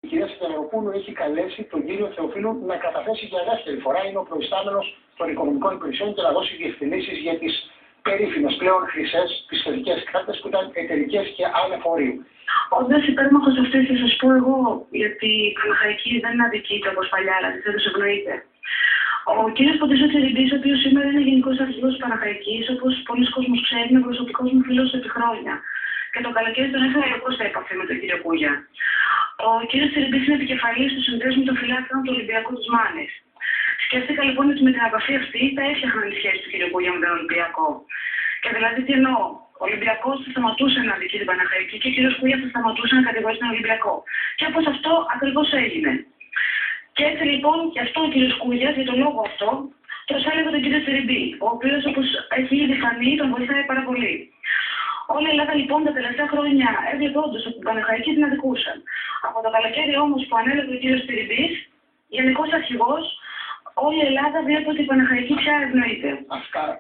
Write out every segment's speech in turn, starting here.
κυρία Σιδεροπούλου έχει καλέσει τον κύριο Θεοφίλου να καταθέσει για δεύτερη φορά. Είναι ο προϊστάμενος των οικονομικών υπηρεσιών και να δώσει διευκρινήσεις για τις περίφημες πλέον χρυσές πιστωτικές κάρτες που ήταν εταιρικές και ανεφορείου. Όντας υπέρμαχος αυτής, θα σας πω εγώ, γιατί η Παναχαϊκή δεν αδικείται όπως παλιά, αλλά δεν ευνοείται. Ο κ. Ποντισό Τσιριμπής, ο οποίος σήμερα είναι γενικός αρχηγός της Παναχαϊκής, όπως πολλοί κόσμος ξέρει, είναι προσωπικός μου φίλος επί χρόνια. Και το καλοκαίρι τον έφερα εγώ σε επαφή με τον κ. Κούγια. Ο κ. Τσιριμπής είναι επικεφαλής του Συνδέσμου των Φιλάθλων του Ολυμπιακού της Μάνης. Σκέφτηκα λοιπόν ότι με την επαφή αυτή θα έφτιαχναν τις σχέσεις του κ. Κούγια με τον Ολυμπιακό. Και δηλαδή τι εννοώ. Ο Ολυμπιακός θα σταματούσε να αδικεί την Παναχαϊκή και ο κ. Κούγια θα σταματούσε να κατηγορήσει τον Ολυμπιακό. Και όπως αυτό ακριβώς έγινε. Και έτσι λοιπόν, γι' αυτό ο κ. Κούγιας, για τον λόγο αυτό, προσέλεγε τον κ. Τσιριμπή, ο οποίος όπως έχει ήδη φανεί τον βοηθάει πάρα πολύ. Όλη η Ελλάδα λοιπόν τα τελευταία χρόνια έβλεπε όντως ότι την Παναχαϊκή την αδικούσαν. Από το καλοκαίρι όμως που ανέλαβε ο κ. Τσιριμπής, γενικός αρχηγός, όλη η Ελλάδα βλέπει ότι η Παναχαϊκή πια ευνοείται.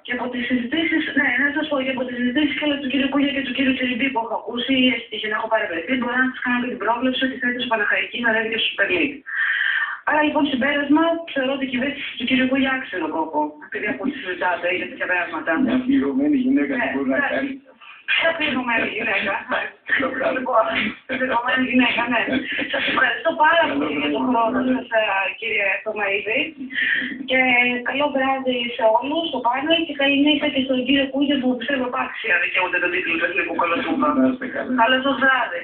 Και από τις συζητήσεις, ναι, να σας πω, και από τις συζητήσεις και του κ. Κούγια και του κ. Τσιριμπή που έχω ακούσει ή έχει να έχω παρευρεθεί, μπορώ να σας κάνω και την πρόβλεψη ότι θα ήθελε η Παναχαϊκή να ρεύει και στο Super League. Άρα λοιπόν συμπέρασμα, θεωρώ ότι η κυβέρνηση του κ. Κούγια άξιζε τον κόπο, επειδή από ό,τι συζητάτε για τέτοια πράγματα. Μια πληρωμένη γυναίκα που μπορεί να κάνει. Ποια πληρωμένη γυναίκα. Πληρωμένη γυναίκα, ναι. Σας ευχαριστώ πάρα πολύ για τον χρόνο σας, κύριε Θωμαίδη. Και καλό βράδυ σε όλους στο πάνελ και καλή νύχτα και στον κύριο Κούγια που πιστεύω πάξια δικαιούνται τον τίτλο του Εθνικού Κολοσσούμπα. Καλό σας βράδυ.